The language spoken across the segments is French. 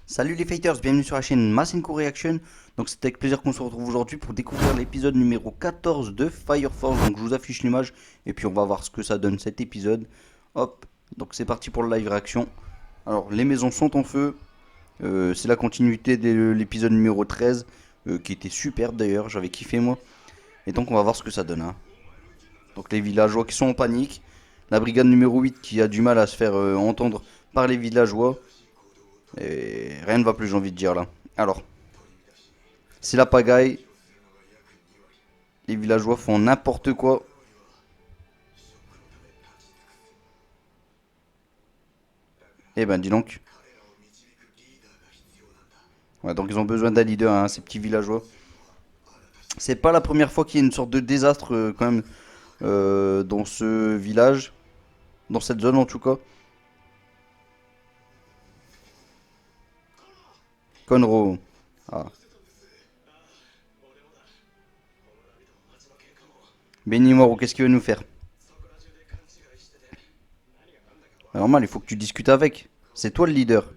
Salut les fighters, bienvenue sur la chaîne Masenko Reaction. Donc c'est avec plaisir qu'on se retrouve aujourd'hui pour découvrir l'épisode numéro 14 de Fire Force. Donc je vous affiche l'image et puis on va voir ce que ça donne cet épisode. Hop, donc c'est parti pour le live réaction. Alors les maisons sont en feu. C'est la continuité de l'épisode numéro 13 qui était superbe d'ailleurs, j'avais kiffé moi. Et donc on va voir ce que ça donne, hein. Donc les villageois qui sont en panique. La brigade numéro 8 qui a du mal à se faire entendre par les villageois. Et rien ne va plus, j'ai envie de dire là. Alors, c'est la pagaille. Les villageois font n'importe quoi. Eh ben, dis donc. Ouais, donc ils ont besoin d'un leader, hein, ces petits villageois. C'est pas la première fois qu'il y a une sorte de désastre quand même dans ce village, dans cette zone en tout cas. Conroe. Ah. Benimoro, qu'est-ce qu'il veut nous faire? Bah, normal, il faut que tu discutes avec. C'est toi le leader.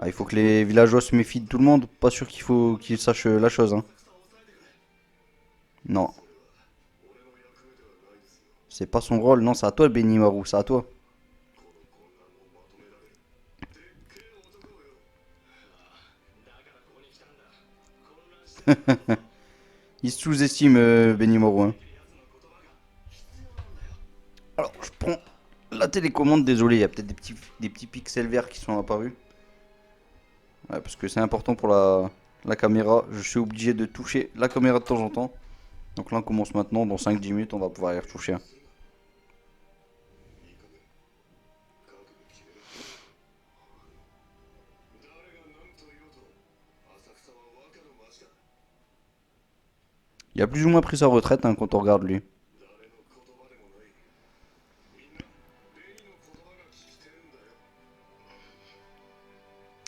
Ah, il faut que les villageois se méfient de tout le monde. Pas sûr qu'il faut qu'ils sachent la chose, hein. Non, c'est pas son rôle. Non, c'est à toi, Benimaru. C'est à toi. Il se sous-estime, Benimaru, hein. Alors, je prends la télécommande. Désolé, il y a peut-être des petits pixels verts qui sont apparus. Ouais, parce que c'est important pour la caméra. Je suis obligé de toucher la caméra de temps en temps. Donc là, on commence maintenant. Dans 5-10 minutes, on va pouvoir y retoucher, hein. Il a plus ou moins pris sa retraite, hein, quand on regarde lui.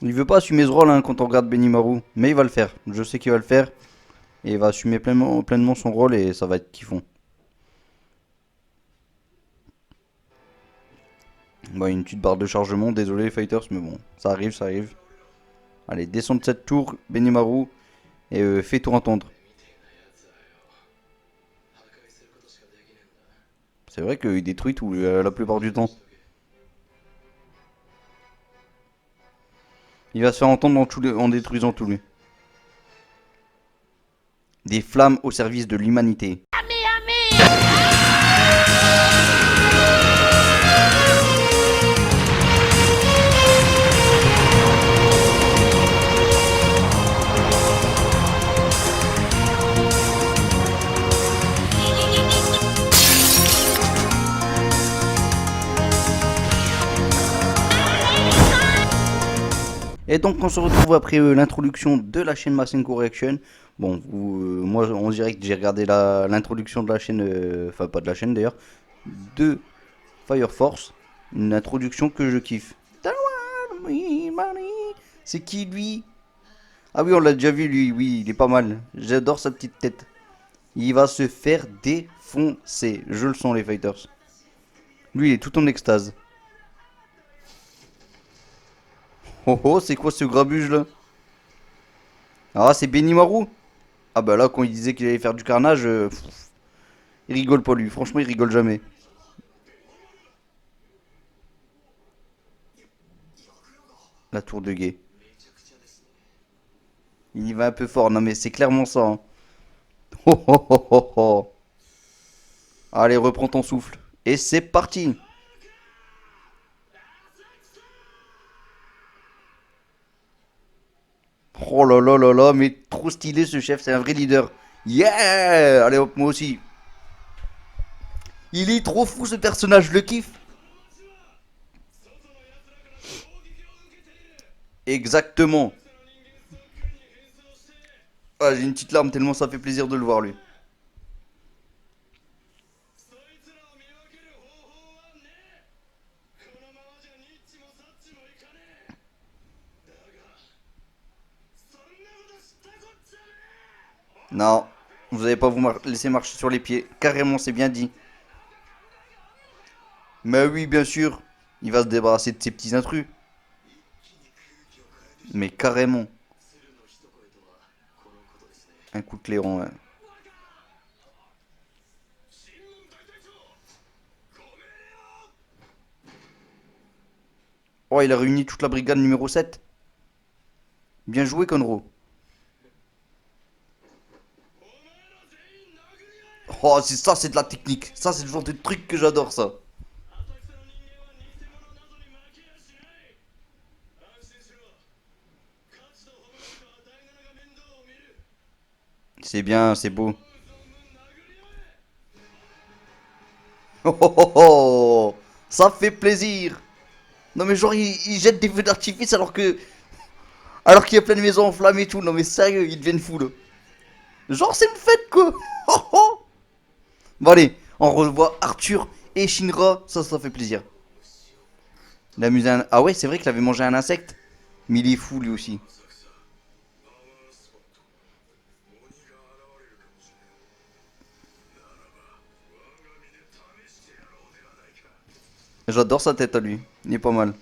Il veut pas assumer ce rôle, hein, quand on regarde Benimaru. Mais il va le faire. Je sais qu'il va le faire. Et il va assumer pleinement son rôle et ça va être kiffant. Bon, une petite barre de chargement. Désolé les fighters, mais bon, ça arrive, ça arrive. Allez, descends de cette tour, Benimaru. Et fais-toi entendre. C'est vrai qu'il détruit tout la plupart du temps. Il va se faire entendre en détruisant tout lui. Des flammes au service de l'humanité. Et donc on se retrouve après l'introduction de la chaîne Masenko Reaction. Bon, moi on dirait que j'ai regardé l'introduction de la chaîne, enfin pas de la chaîne d'ailleurs, de Fire Force. Une introduction que je kiffe. C'est qui lui? Ah oui, on l'a déjà vu lui, oui, il est pas mal. J'adore sa petite tête. Il va se faire défoncer. Je le sens les fighters. Lui il est tout en extase. Oh oh, c'est quoi ce grabuge là? Ah, c'est Benimaru? Ah bah là, quand il disait qu'il allait faire du carnage, il rigole pas lui. Franchement, il rigole jamais. La tour de guet. Il y va un peu fort. Non mais c'est clairement ça, hein. Oh oh oh oh oh. Allez, reprends ton souffle. Et c'est parti. Oh là là là là, mais trop stylé ce chef, c'est un vrai leader. Yeah. Allez hop, moi aussi. Il est trop fou ce personnage, je le kiffe. Exactement. Ah, j'ai une petite larme tellement ça fait plaisir de le voir lui. Non, vous allez pas vous laisser marcher sur les pieds. Carrément, c'est bien dit. Mais oui, bien sûr. Il va se débarrasser de ces petits intrus. Mais carrément. Un coup de clairon, ouais. Oh, il a réuni toute la brigade numéro 7. Bien joué, Conro. Oh, c'est ça, c'est de la technique. Ça, c'est le genre de truc que j'adore, ça. C'est bien, c'est beau. Oh, oh, oh, oh. Ça fait plaisir. Non, mais genre, il jette des feux d'artifice alors qu'il y a plein de maisons enflammées et tout. Non, mais sérieux, ils deviennent fous, là. Genre, c'est une fête, quoi. Oh, oh. Bon, allez, on revoit Arthur et Shinra. Ça fait plaisir. Il a amusé un... Ah ouais, c'est vrai qu'il avait mangé un insecte. Mais il est fou, lui aussi. J'adore sa tête à lui. Il est pas mal.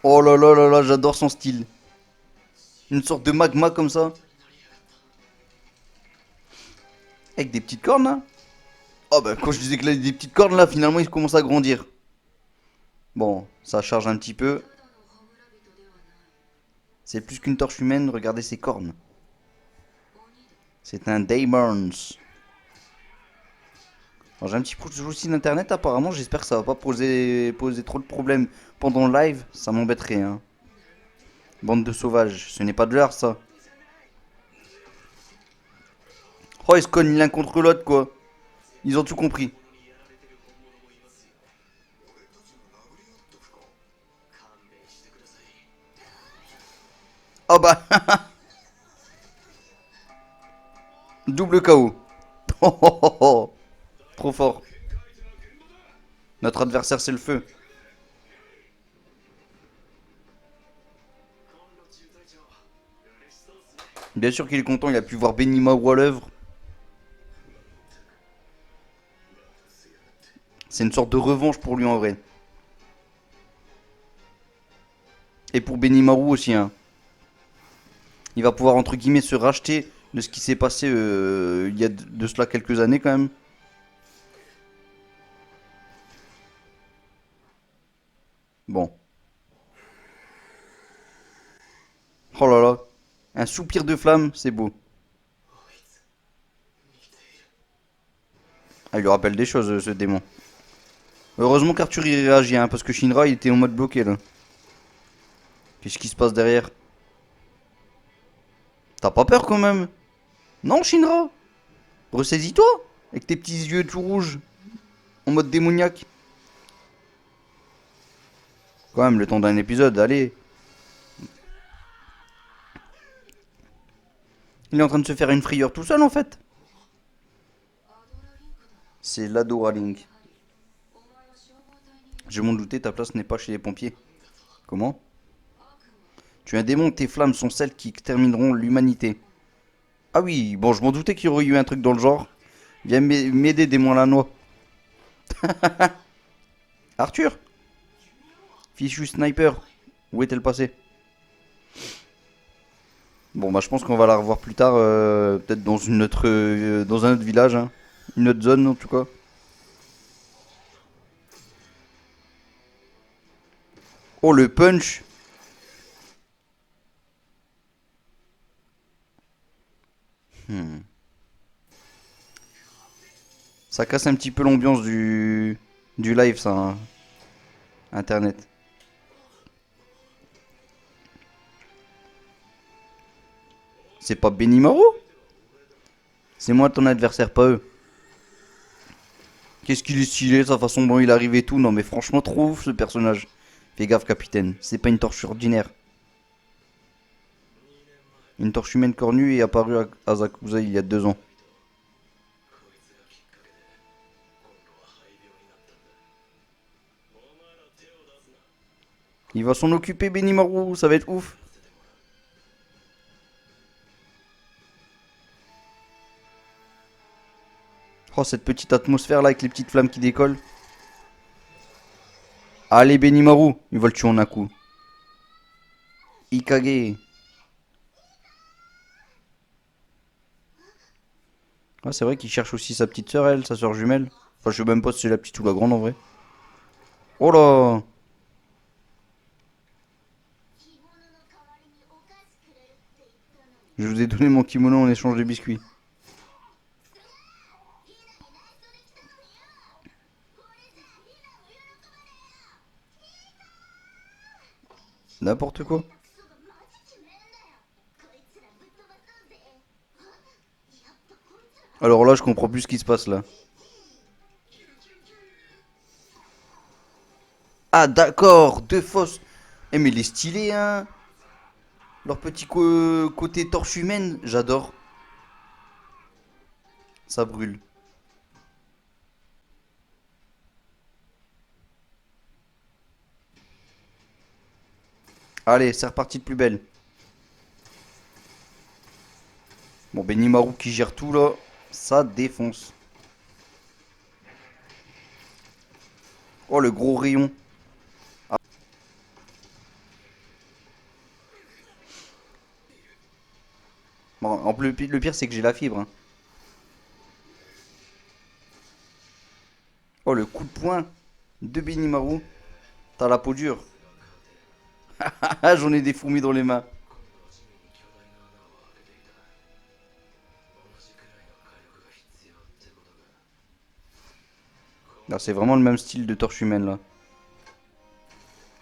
Oh là là là là, j'adore son style. Une sorte de magma comme ça. Avec des petites cornes, là. Oh bah, quand je disais qu'il a des petites cornes, là, finalement, il commence à grandir. Bon, ça charge un petit peu. C'est plus qu'une torche humaine, regardez ses cornes. C'est un Daemons. Alors j'ai un petit souci d'internet apparemment, j'espère que ça va pas poser trop de problèmes pendant le live, ça m'embêterait hein. Bande de sauvages, ce n'est pas de l'heure ça. Oh ils se cognent l'un contre l'autre quoi. Ils ont tout compris. Oh bah double KO. Oh, oh, oh, oh. Trop fort. Notre adversaire c'est le feu. Bien sûr qu'il est content, il a pu voir Benimaru à l'œuvre. C'est une sorte de revanche pour lui en vrai. Et pour Benimaru aussi hein. Il va pouvoir entre guillemets se racheter de ce qui s'est passé il y a de cela quelques années quand même. Bon. Oh là là. Un soupir de flamme, c'est beau. Ah, il lui rappelle des choses, ce démon. Heureusement qu'Arthur y réagit, hein, parce que Shinra il était en mode bloqué là. Qu'est-ce qui se passe derrière? T'as pas peur quand même? Non, Shinra? Ressaisis-toi! Avec tes petits yeux tout rouges, en mode démoniaque. Quand même, le temps d'un épisode, allez. Il est en train de se faire une frayeur tout seul en fait. C'est l'Adora Link. Je m'en doutais, ta place n'est pas chez les pompiers. Comment? Tu es un démon, tes flammes sont celles qui termineront l'humanité. Ah oui, bon, je m'en doutais qu'il y aurait eu un truc dans le genre. Viens m'aider, démon à la noix. Arthur? Fichu sniper. Où est-elle passée? Bon, bah, je pense qu'on va la revoir plus tard. Peut-être dans dans un autre village. Hein. Une autre zone, en tout cas. Oh, le punch. Hmm. Ça casse un petit peu l'ambiance du live, ça. Hein. Internet. C'est pas Benimaru? C'est moi ton adversaire, pas eux. Qu'est-ce qu'il est stylé, sa façon dont il arrive et tout. Non, mais franchement, trop ouf ce personnage. Fais gaffe, capitaine. C'est pas une torche ordinaire. Une torche humaine cornue est apparue à Asakusa il y a 2 ans. Il va s'en occuper, Benimaru. Ça va être ouf. Oh, cette petite atmosphère là avec les petites flammes qui décollent. Allez, Benimaru, il va le tuer en un coup. Ikage. Ah, c'est vrai qu'il cherche aussi sa petite sœur, elle, sa sœur jumelle. Enfin, je sais même pas si c'est la petite ou la grande en vrai. Oh là! Je vous ai donné mon kimono en échange de biscuits. N'importe quoi. Alors là, je comprends plus ce qui se passe là. Ah, d'accord, deux fosses. Eh, mais il est stylé, hein. Leur petit côté torche humaine, j'adore. Ça brûle. Allez, c'est reparti de plus belle. Bon, Benimaru qui gère tout là, ça défonce. Oh, le gros rayon. Ah. Bon, en plus, le pire, c'est que j'ai la fibre, hein. Oh, le coup de poing de Benimaru. T'as la peau dure. Ah, j'en ai des fourmis dans les mains. Là, c'est vraiment le même style de torche humaine là.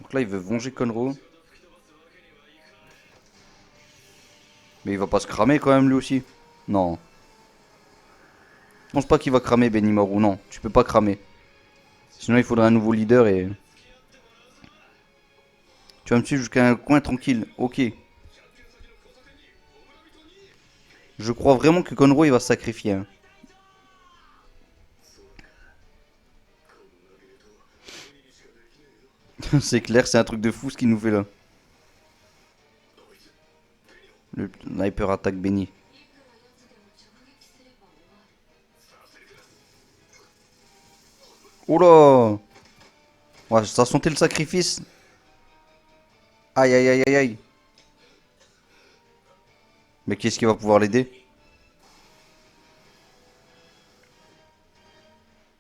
Donc là, il veut venger Conro. Mais il va pas se cramer quand même lui aussi. Non. Je pense pas qu'il va cramer Benimaru. Non, tu peux pas cramer. Sinon, il faudrait un nouveau leader et. Tu vas me suivre jusqu'à un coin tranquille. Ok. Je crois vraiment que Conro il va se sacrifier, hein. C'est clair, c'est un truc de fou ce qu'il nous fait là. Le sniper attaque Benny. Oh là! Ouais, ça sentait le sacrifice. Aïe aïe aïe aïe aïe. Mais qui est-ce qui va pouvoir l'aider?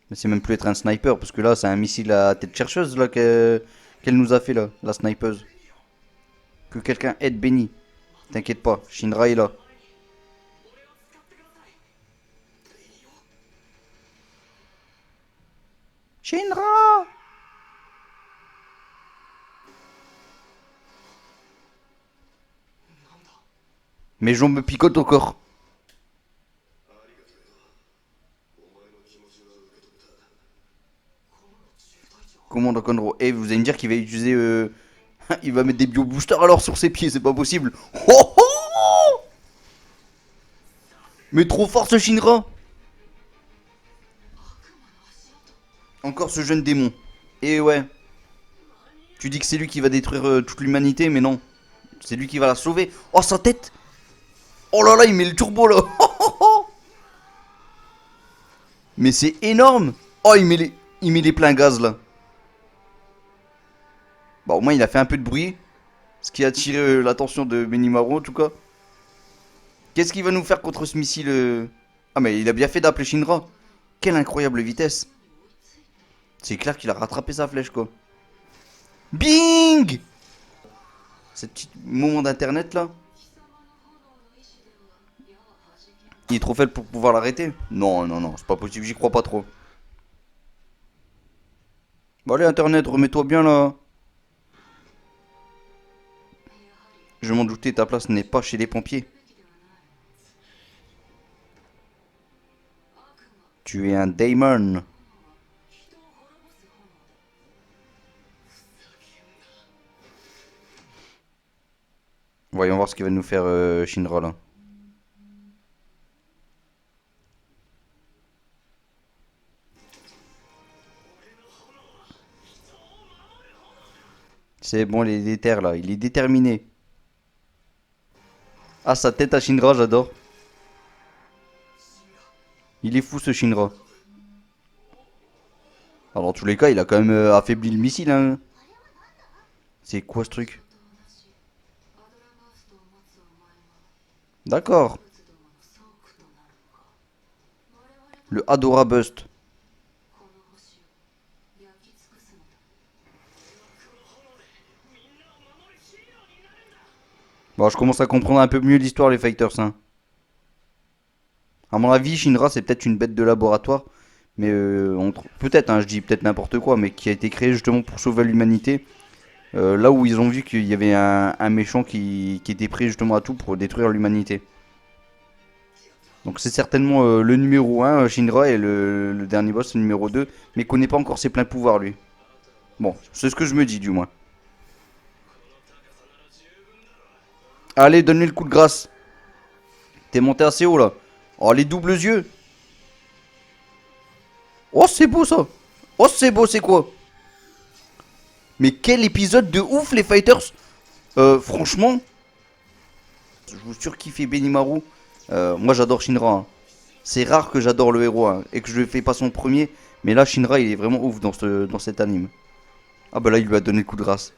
Mais c'est même plus être un sniper, parce que là, c'est un missile à tête chercheuse là qu'elle nous a fait là, la snipeuse. Que quelqu'un aide Benny. T'inquiète pas, Shinra est là. Shinra! Mes jambes me picotent encore. Commande Conro. Eh, vous allez me dire qu'il va utiliser. Il va mettre des bio-boosters alors sur ses pieds, c'est pas possible. Oh, oh. Mais trop fort ce Shinra! Encore ce jeune démon. Et ouais, tu dis que c'est lui qui va détruire toute l'humanité, mais non. C'est lui qui va la sauver. Oh, sa tête! Oh là là, il met le turbo là! Mais c'est énorme! Oh, il met les pleins gaz là. Bah, au moins, il a fait un peu de bruit. Ce qui a attiré l'attention de Benimaru en tout cas. Qu'est-ce qu'il va nous faire contre ce missile Ah, mais il a bien fait d'appeler Shinra. Quelle incroyable vitesse! C'est clair qu'il a rattrapé sa flèche quoi. Bing! Ce petit moment d'internet là. Il est trop faible pour pouvoir l'arrêter. Non, non, non, c'est pas possible, j'y crois pas trop. Bon allez internet, remets-toi bien là. Je m'en doutais, ta place n'est pas chez les pompiers. Tu es un Daemon. Voyons voir ce qu'il va nous faire Shinra là. C'est bon, il est déter là, il est déterminé. Ah, sa tête à Shinra, j'adore. Il est fou ce Shinra. Alors dans tous les cas, il a quand même affaibli le missile, hein. C'est quoi ce truc? D'accord. Le Adora Bust. Bon, je commence à comprendre un peu mieux l'histoire, les fighters, hein. À mon avis, Shinra, c'est peut-être une bête de laboratoire. Mais peut-être, hein, je dis peut-être n'importe quoi, mais qui a été créé justement pour sauver l'humanité. Là où ils ont vu qu'il y avait un méchant qui était prêt justement à tout pour détruire l'humanité. Donc c'est certainement le numéro 1, Shinra, et le dernier boss, le numéro 2, mais connaît pas encore ses pleins pouvoirs, lui. Bon, c'est ce que je me dis, du moins. Allez, donne-lui le coup de grâce. T'es monté assez haut, là. Oh, les doubles yeux. Oh, c'est beau, ça. Oh, c'est beau, c'est quoi? Mais quel épisode de ouf, les fighters. Franchement, je vous surkiffe Benimaru. Moi, j'adore Shinra, hein. C'est rare que j'adore le héros, hein, et que je le fais pas son premier. Mais là, Shinra, il est vraiment ouf dans cet anime. Ah bah là, il lui a donné le coup de grâce.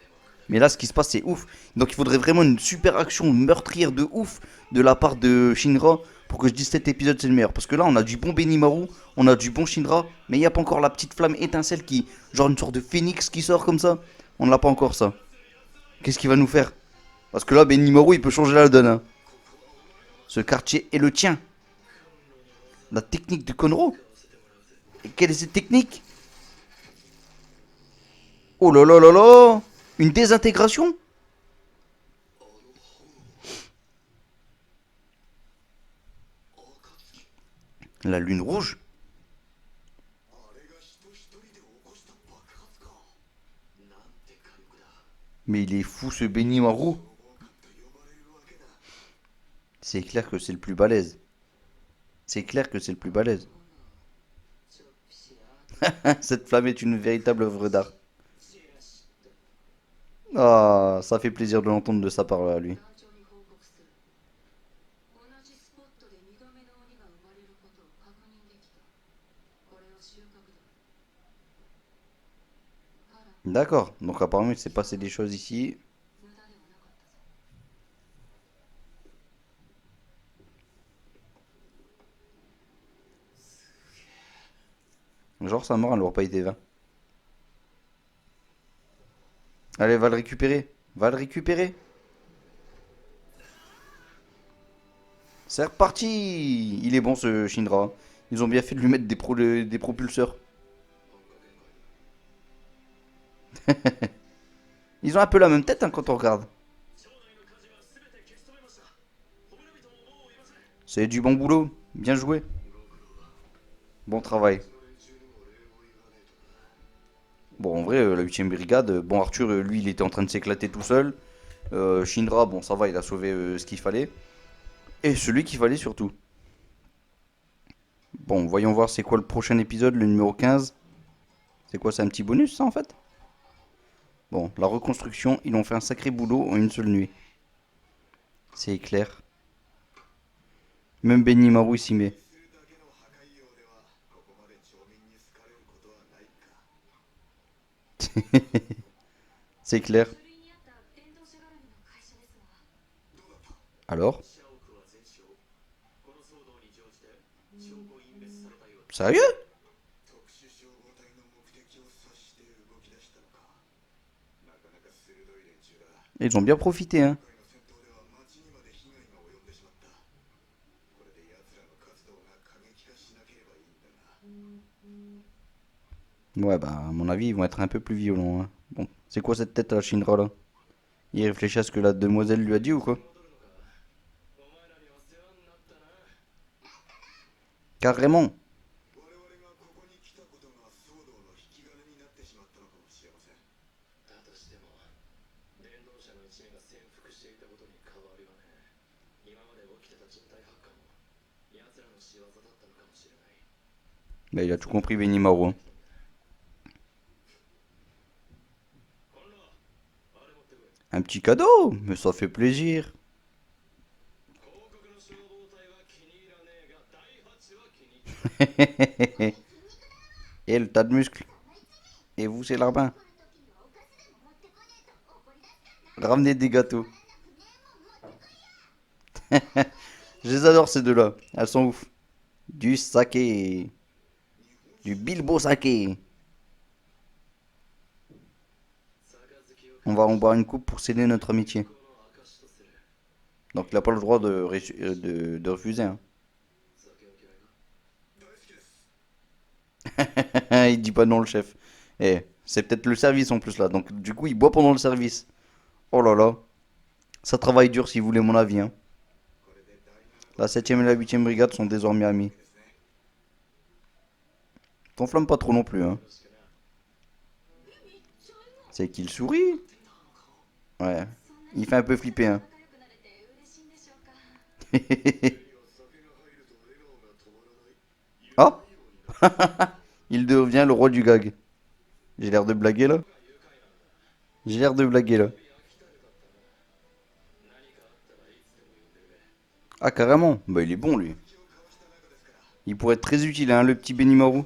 Mais là, ce qui se passe, c'est ouf. Donc il faudrait vraiment une super action meurtrière de ouf de la part de Shinra pour que je dise cet épisode c'est le meilleur. Parce que là, on a du bon Benimaru, on a du bon Shinra, mais il n'y a pas encore la petite flamme étincelle qui, genre une sorte de phénix qui sort comme ça. On n'a pas encore ça. Qu'est-ce qu'il va nous faire? Parce que là, Benimaru, il peut changer la donne, hein. Ce quartier est le tien. La technique de Konro. Et quelle est cette technique? Oh là là là là. Une désintégration. La lune rouge. Mais il est fou ce Benimaru. C'est clair que c'est le plus balèze. C'est clair que c'est le plus balèze. Cette flamme est une véritable œuvre d'art. Ah, ça fait plaisir de l'entendre de sa part à lui. D'accord, donc apparemment il s'est passé des choses ici. Genre sa mort, elle n'aura pas été vain. Allez, va le récupérer. Va le récupérer. C'est reparti. Il est bon ce Shinra. Ils ont bien fait de lui mettre des propulseurs. Ils ont un peu la même tête, hein, quand on regarde. C'est du bon boulot. Bien joué. Bon travail. Bon, en vrai, la 8ème brigade, bon, Arthur, lui, il était en train de s'éclater tout seul. Shinra, bon, ça va, il a sauvé ce qu'il fallait. Et celui qu'il fallait surtout. Bon, voyons voir c'est quoi le prochain épisode, le numéro 15. C'est quoi, c'est un petit bonus, ça, en fait? Bon, la reconstruction, ils ont fait un sacré boulot en une seule nuit. C'est clair. Même Benimaru s'y met. C'est clair. Alors? Sérieux? Ils ont bien profité, hein. Ouais, bah, à mon avis, ils vont être un peu plus violents, hein. Bon, c'est quoi cette tête à la Shinra, là? Il réfléchit à ce que la demoiselle lui a dit ou quoi? Carrément. Bah, il a tout compris, Benimaru, hein. Un petit cadeau, mais ça fait plaisir. Et le tas de muscles. Et vous, c'est larbin. Ramenez des gâteaux. Je les adore ces deux-là. Elles sont ouf. Du saké. Du Bilbo saké. On va en boire une coupe pour sceller notre amitié. Donc il n'a pas le droit de refuser. Hein. Il dit pas non le chef. Et c'est peut-être le service en plus là. Donc du coup il boit pendant le service. Oh là là. Ça travaille dur si vous voulez mon avis. Hein. La 7ème et la 8ème brigade sont désormais amis. T'enflamme pas trop non plus. Hein. C'est qu'il sourit. Ouais. Il fait un peu flipper. Hein. Oh. Il devient le roi du gag. J'ai l'air de blaguer là. J'ai l'air de blaguer là. Ah carrément. Bah il est bon lui. Il pourrait être très utile hein le petit Benimaru.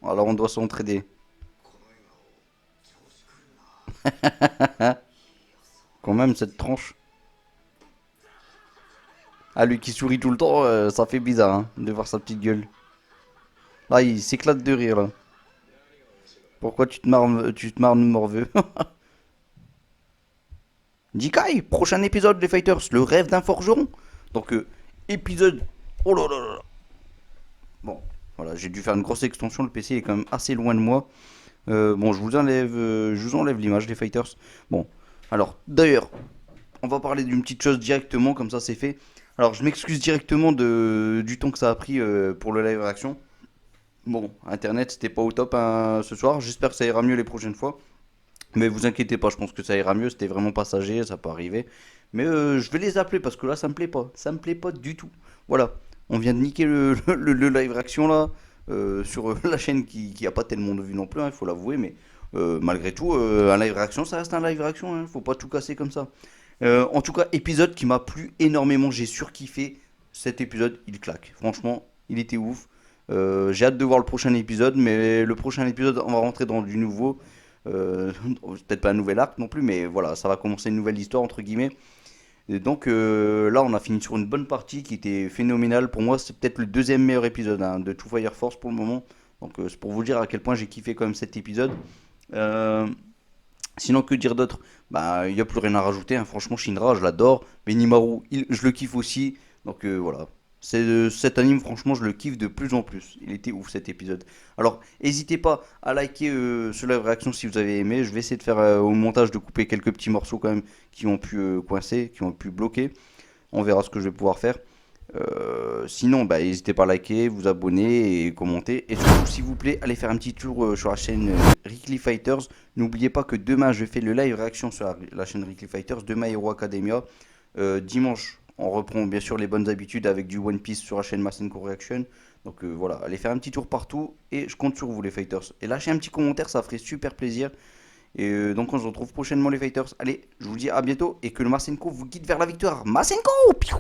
Alors on doit s'entraider. Quand même cette tranche. Ah lui qui sourit tout le temps, ça fait bizarre hein, de voir sa petite gueule. Là il s'éclate de rire là. Pourquoi tu te marres morveux? Jikai, prochain épisode des Fighters, le rêve d'un forgeron. Donc épisode. Oh là là là. Bon, voilà, j'ai dû faire une grosse extension, le PC est quand même assez loin de moi. Bon, je vous enlève l'image des Fighters. Bon, alors d'ailleurs, on va parler d'une petite chose directement, comme ça c'est fait. Alors je m'excuse directement du temps que ça a pris pour le live réaction. Bon, internet c'était pas au top hein, ce soir, j'espère que ça ira mieux les prochaines fois. Mais vous inquiétez pas, je pense que ça ira mieux, c'était vraiment passager, ça peut arriver. Mais je vais les appeler parce que là ça me plaît pas, ça me plaît pas du tout. Voilà, on vient de niquer le live réaction là, sur la chaîne qui a pas tellement de vues non plus, il faut l'avouer, mais malgré tout, un live réaction ça reste un live réaction, hein, faut pas tout casser comme ça. En tout cas, épisode qui m'a plu énormément, j'ai surkiffé cet épisode, il claque. Franchement, il était ouf. J'ai hâte de voir le prochain épisode, mais le prochain épisode, on va rentrer dans du nouveau. Peut-être pas un nouvel arc non plus, mais voilà, ça va commencer une nouvelle histoire, entre guillemets. Et donc là, on a fini sur une bonne partie qui était phénoménale. Pour moi, c'est peut-être le deuxième meilleur épisode hein, de Two Fire Force pour le moment. Donc c'est pour vous dire à quel point j'ai kiffé quand même cet épisode. Euh, Sinon, que dire d'autre? Bah, il n'y a plus rien à rajouter. Hein. Franchement, Shinra, je l'adore. Benimaru, je le kiffe aussi. Donc voilà. Cet anime, franchement, je le kiffe de plus en plus. Il était ouf cet épisode. Alors, n'hésitez pas à liker ce live réaction si vous avez aimé. Je vais essayer de faire au montage de couper quelques petits morceaux quand même qui ont pu coincer, qui ont pu bloquer. On verra ce que je vais pouvoir faire. Sinon, bah, n'hésitez pas à liker, vous abonner et commenter. Et surtout, s'il vous plaît, allez faire un petit tour sur la chaîne Rickly Fighters. N'oubliez pas que demain, je fais le live réaction sur la chaîne Rickly Fighters de My Hero Academia. Dimanche, on reprend bien sûr les bonnes habitudes avec du One Piece sur la chaîne Masenko Reaction. Donc voilà, allez faire un petit tour partout et je compte sur vous les Fighters. Et lâchez un petit commentaire, ça ferait super plaisir. Et donc on se retrouve prochainement les Fighters. Allez, je vous dis à bientôt et que le Masenko vous guide vers la victoire. Masenko! Piou